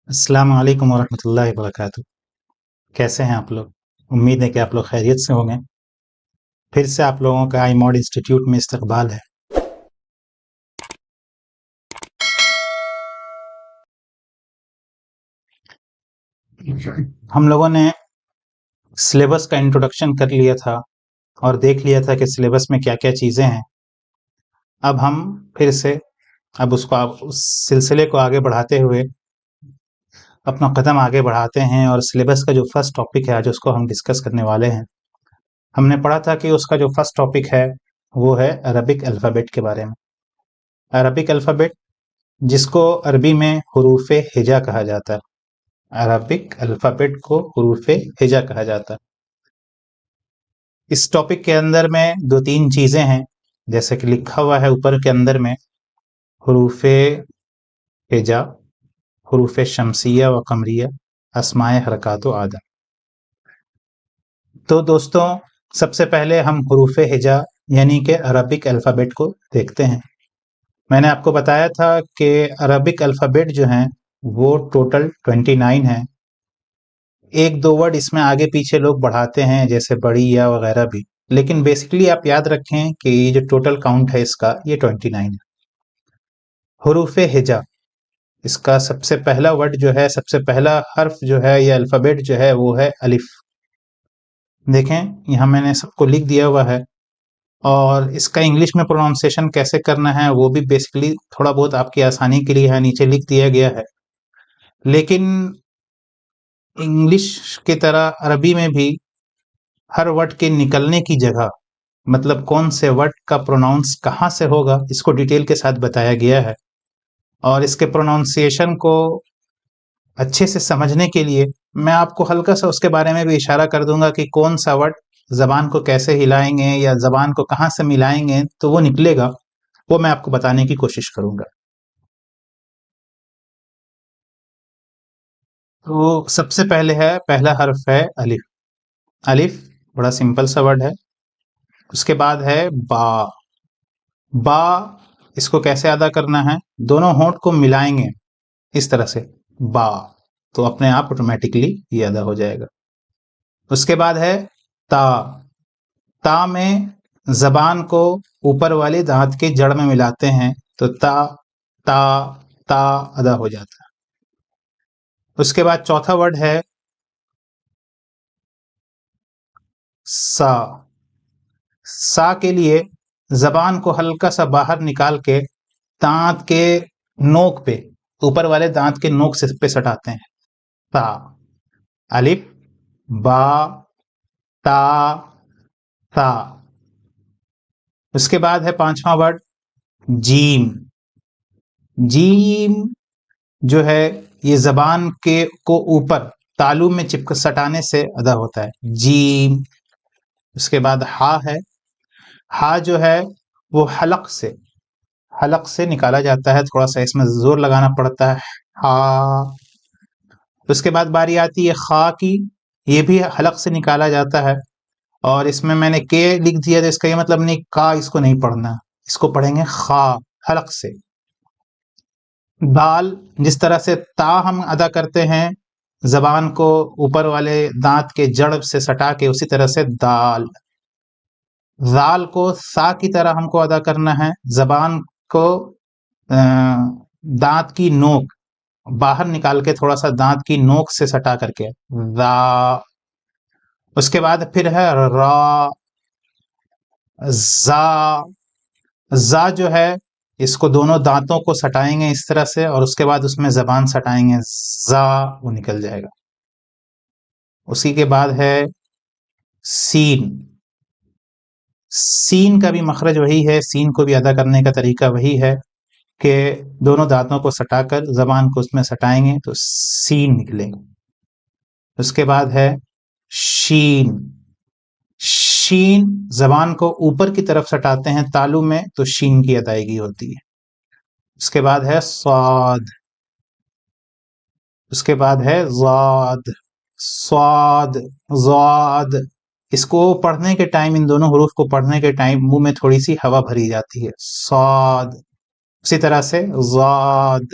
السلام علیکم ورحمۃ اللہ وبرکاتہ۔ کیسے ہیں آپ لوگ؟ امید ہے کہ آپ لوگ خیریت سے ہوں گے۔ پھر سے آپ لوگوں کا آئی موڈ انسٹیٹیوٹ میں استقبال ہے۔ ہم لوگوں نے سلیبس کا انٹروڈکشن کر لیا تھا اور دیکھ لیا تھا کہ سلیبس میں کیا کیا چیزیں ہیں۔ اب ہم پھر سے اس سلسلے کو آگے بڑھاتے ہوئے اپنا قدم آگے بڑھاتے ہیں، اور سلیبس کا جو فرسٹ ٹاپک ہے آج اس کو ہم ڈسکس کرنے والے ہیں۔ ہم نے پڑھا تھا کہ اس کا جو فرسٹ ٹاپک ہے وہ ہے عربک الفابیٹ کے بارے میں۔ عربک الفابیٹ، جس کو عربی میں حروف ہجا کہا جاتا ہے۔ عربک الفابیٹ کو حروف ہجا کہا جاتا ہے۔ اس ٹاپک کے اندر میں دو تین چیزیں ہیں، جیسے کہ لکھا ہوا ہے اوپر کے اندر میں حروف ہجا، حروف شمسیہ و قمریہ، اسماء حرکات و اعداد۔ تو دوستوں، سب سے پہلے ہم حروف ہجا یعنی کہ عربک الفابیٹ کو دیکھتے ہیں۔ میں نے آپ کو بتایا تھا کہ عربک الفابیٹ جو ہیں وہ ٹوٹل 29 ہیں۔ ایک دو ورڈ اس میں آگے پیچھے لوگ بڑھاتے ہیں، جیسے بڑی یا وغیرہ بھی، لیکن بیسکلی آپ یاد رکھیں کہ یہ جو ٹوٹل کاؤنٹ ہے اس کا، یہ 29 ہے۔ حروف ہجا، اس کا سب سے پہلا ورڈ جو ہے، سب سے پہلا حرف جو ہے یا الفابیٹ جو ہے وہ ہے الف۔ دیکھیں یہاں میں نے سب کو لکھ دیا ہوا ہے، اور اس کا انگلش میں پروننسیشن کیسے کرنا ہے وہ بھی بیسکلی تھوڑا بہت آپ کی آسانی کے لیے ہے، نیچے لکھ دیا گیا ہے۔ لیکن انگلش کی طرح عربی میں بھی ہر ورڈ کے نکلنے کی جگہ، مطلب کون سے ورڈ کا پروناؤنس کہاں سے ہوگا، اس کو ڈیٹیل کے ساتھ بتایا گیا ہے۔ اور اس کے پروناؤنسیشن کو اچھے سے سمجھنے کے لیے میں آپ کو ہلکا سا اس کے بارے میں بھی اشارہ کر دوں گا کہ کون سا ورڈ زبان کو کیسے ہلائیں گے یا زبان کو کہاں سے ملائیں گے تو وہ نکلے گا، وہ میں آپ کو بتانے کی کوشش کروں گا۔ تو سب سے پہلے ہے، پہلا حرف ہے الف۔ الف بڑا سمپل سا ورڈ ہے۔ اس کے بعد ہے با۔ با، اس کو کیسے ادا کرنا ہے؟ دونوں ہونٹ کو ملائیں گے اس طرح سے، با، تو اپنے آپ آٹومیٹکلی یہ ادا ہو جائے گا۔ اس کے بعد ہے تا۔ تا میں زبان کو اوپر والے دانت کے جڑ میں ملاتے ہیں تو تا تا تا ادا ہو جاتا ہے۔ اس کے بعد چوتھا ورڈ ہے سا۔ سا کے لیے زبان کو ہلکا سا باہر نکال کے دانت کے نوک پہ، اوپر والے دانت کے نوک سے پہ سٹاتے ہیں، تا۔ الف، با، تا، تا۔ اس کے بعد ہے پانچواں ورڈ جیم۔ جیم جو ہے یہ زبان کے کو اوپر تالو میں چپک سٹانے سے ادا ہوتا ہے، جیم۔ اس کے بعد ہا ہے۔ ہا جو ہے وہ حلق سے نکالا جاتا ہے، تھوڑا سا اس میں زور لگانا پڑتا ہے، ہا۔ اس کے بعد باری آتی ہے خا کی، یہ بھی حلق سے نکالا جاتا ہے، اور اس میں نے کے لکھ دیا تو اس کا یہ مطلب نہیں کا اس کو نہیں پڑھنا، اس کو پڑھیں گے خا، حلق سے۔ دال، جس طرح سے تا ہم ادا کرتے ہیں زبان کو اوپر والے دانت کے جڑ سے سٹا کے، اسی طرح سے دال۔ زال کو سا کی طرح ہم کو ادا کرنا ہے، زبان کو دانت کی نوک باہر نکال کے تھوڑا سا دانت کی نوک سے سٹا کر کے، را۔ اس کے بعد پھر ہے را، زا۔ زا جو ہے اس کو دونوں دانتوں کو سٹائیں گے اس طرح سے، اور اس کے بعد اس میں زبان سٹائیں گے، زا، وہ نکل جائے گا۔ اسی کے بعد ہے سین۔ سین کا بھی مخرج وہی ہے، سین کو بھی ادا کرنے کا طریقہ وہی ہے کہ دونوں دانتوں کو سٹا کر زبان کو اس میں سٹائیں گے تو سین نکلے گا۔ اس کے بعد ہے شین۔ شین زبان کو اوپر کی طرف سٹاتے ہیں تالو میں تو شین کی ادائیگی ہوتی ہے۔ اس کے بعد ہے صاد۔ اس کے بعد ہے ضاد۔ صاد، ضاد، اس کو پڑھنے کے ٹائم، ان دونوں حروف کو پڑھنے کے ٹائم منہ میں تھوڑی سی ہوا بھری جاتی ہے، صاد۔ اسی طرح سے ضاد،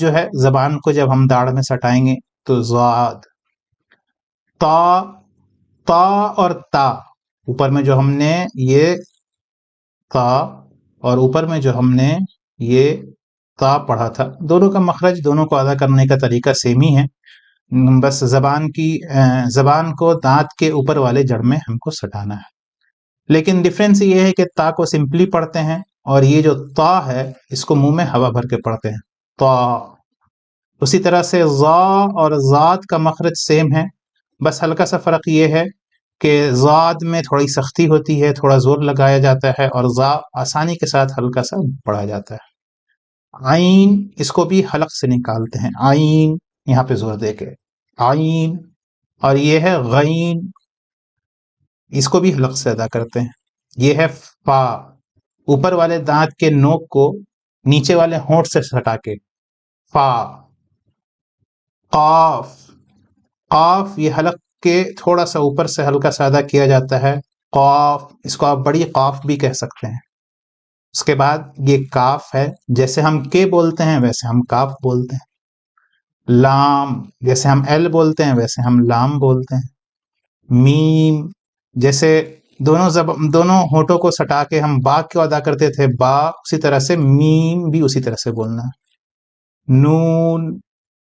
جو ہے زبان کو جب ہم داڑھ میں سٹائیں گے تو ذات. تا تا اور تا اوپر میں جو ہم نے یہ تا اور اوپر میں جو ہم نے یہ تا پڑھا تھا، دونوں کا مخرج دونوں کو ادا کرنے کا طریقہ سیم ہی ہے، بس زبان کو دانت کے اوپر والے جڑ میں ہم کو سٹانا ہے. لیکن ڈفرینس یہ ہے کہ تا کو سمپلی پڑھتے ہیں اور یہ جو تا ہے اس کو منہ میں ہوا بھر کے پڑھتے ہیں تا. اسی طرح سے ذا اور ذات کا مخرج سیم ہے، بس ہلکا سا فرق یہ ہے کہ ذات میں تھوڑی سختی ہوتی ہے، تھوڑا زور لگایا جاتا ہے، اور ذا آسانی کے ساتھ ہلکا سا پڑھا جاتا ہے. عین اس کو بھی حلق سے نکالتے ہیں، عین یہاں پہ زور دے کے عین. اور یہ ہے غین، اس کو بھی حلق سے ادا کرتے ہیں. یہ ہے فا، اوپر والے دانت کے نوک کو نیچے والے ہونٹ سے ہٹا کے فا. قاف، قاف یہ حلق کے تھوڑا سا اوپر سے ہلکا سا ادا کیا جاتا ہے قاف، اس کو آپ بڑی قاف بھی کہہ سکتے ہیں. اس کے بعد یہ کاف ہے، جیسے ہم کے بولتے ہیں ویسے ہم کاف بولتے ہیں. لام، جیسے ہم ایل بولتے ہیں ویسے ہم لام بولتے ہیں. میم، جیسے دونوں ہونٹوں کو سٹا کے ہم با کو ادا کرتے تھے با، اسی طرح سے میم بھی اسی طرح سے بولنا ہے. نون،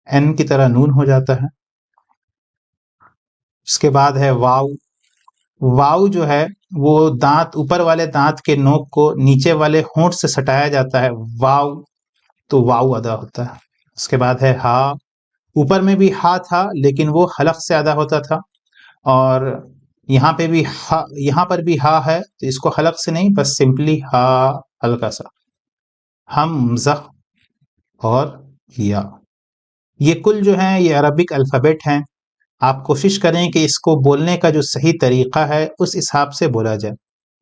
این کی طرح نون ہو جاتا ہے. اس کے بعد ہے واو. واو جو ہے وہ دانت، اوپر والے دانت کے نوک کو نیچے والے ہونٹ سے سٹایا جاتا ہے واو، تو واو ادا ہوتا ہے. اس کے بعد ہے ہا. اوپر میں بھی ہا تھا لیکن وہ حلق سے ادا ہوتا تھا، اور یہاں پہ بھی ہا، یہاں پر بھی ہا ہے تو اس کو حلق سے نہیں، بس سمپلی ہا ہلکا سا. حمزہ اور یا، یہ کل جو ہیں یہ عربک الفابیٹ ہیں. آپ کوشش کریں کہ اس کو بولنے کا جو صحیح طریقہ ہے اس حساب سے بولا جائے.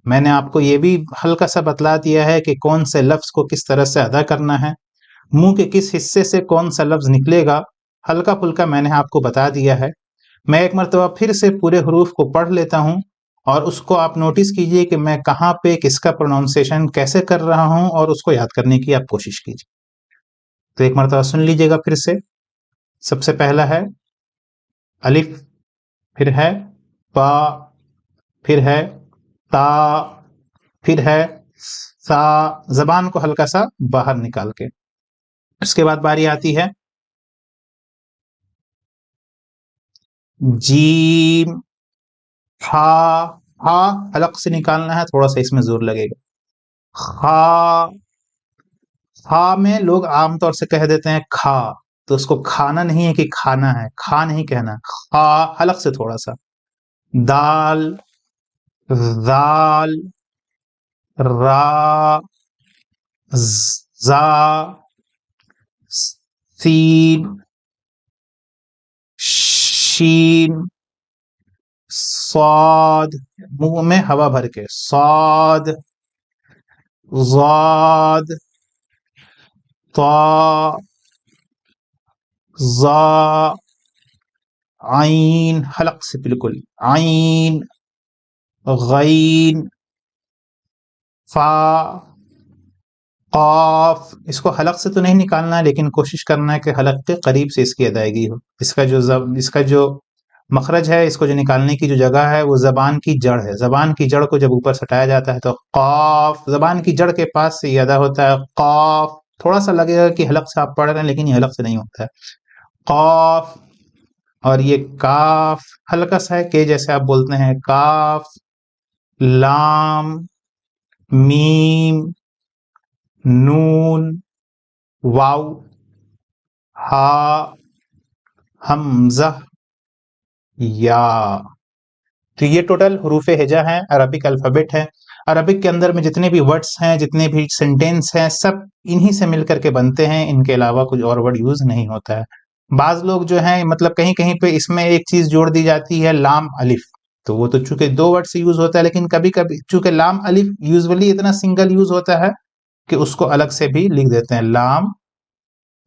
میں نے آپ کو یہ بھی ہلکا سا بتلا دیا ہے کہ کون سے لفظ کو کس طرح سے ادا کرنا ہے، منہ کے کس حصے سے کون سا لفظ نکلے گا، ہلکا پھلکا میں نے آپ کو بتا دیا ہے. میں ایک مرتبہ پھر سے پورے حروف کو پڑھ لیتا ہوں اور اس کو آپ نوٹس کیجئے کہ میں کہاں پہ کس کا پروننسیشن کیسے کر رہا ہوں، اور اس کو یاد کرنے کی آپ کوشش کیجئے. تو ایک مرتبہ سن لیجئے گا پھر سے. سب سے پہلا ہے الف، پھر ہے با، پھر ہے تا، پھر ہے سا، زبان کو ہلکا سا باہر نکال کے. اس کے بعد باری آتی ہے جیم. ہا، ہا حلق سے نکالنا ہے، تھوڑا سا اس میں زور لگے گا. خا، خا میں لوگ عام طور سے کہہ دیتے ہیں کھا، تو اس کو کھانا نہیں ہے کہ کھانا ہے، کھا نہیں کہنا، خا حلق سے تھوڑا سا. دال، ذال، را، زا، سین، شین، صاد، منہ میں ہوا بھر کے صاد، ضاد، طا، ظا، عین حلق سے بالکل، عین، غین، فا، قاف. اس کو حلق سے تو نہیں نکالنا ہے لیکن کوشش کرنا ہے کہ حلق کے قریب سے اس کی ادائیگی ہو. اس کا جو مخرج ہے، اس کو جو نکالنے کی جو جگہ ہے وہ زبان کی جڑ ہے. زبان کی جڑ کو جب اوپر سٹایا جاتا ہے تو قاف، زبان کی جڑ کے پاس سے یہ ادا ہوتا ہے قاف. تھوڑا سا لگے گا کہ حلق سے آپ پڑھ رہے ہیں لیکن یہ حلق سے نہیں ہوتا ہے قاف. اور یہ کاف ہلکا سا ہے کہ جیسے آپ بولتے ہیں کاف. لام، میم، نون، واو، ہا، حمزہ، یا. تو یہ ٹوٹل حروف ہجا ہیں، عربک الفابیٹ ہے. عربک کے اندر میں جتنے بھی ورڈز ہیں، جتنے بھی سینٹینس ہیں، سب انہی سے مل کر کے بنتے ہیں، ان کے علاوہ کچھ اور ورڈ یوز نہیں ہوتا ہے. بعض لوگ جو ہیں مطلب کہیں کہیں پہ اس میں ایک چیز جوڑ دی جاتی ہے لام الف، تو وہ تو چونکہ دو ورڈ سے یوز ہوتا ہے، لیکن کبھی کبھی چونکہ لام الف یوزولی اتنا سنگل یوز ہوتا ہے کہ اس کو الگ سے بھی لکھ دیتے ہیں لام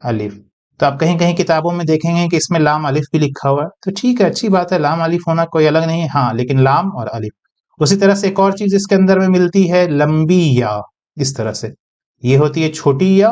الف. تو آپ کہیں کہیں کتابوں میں دیکھیں گے کہ اس میں لام الف بھی لکھا ہوا ہے، تو ٹھیک ہے، اچھی بات ہے، لام الف ہونا کوئی الگ نہیں ہے، ہاں، لیکن لام اور الف. اسی طرح سے ایک اور چیز اس کے اندر میں ملتی ہے لمبی یا. اس طرح سے یہ ہوتی ہے چھوٹی یا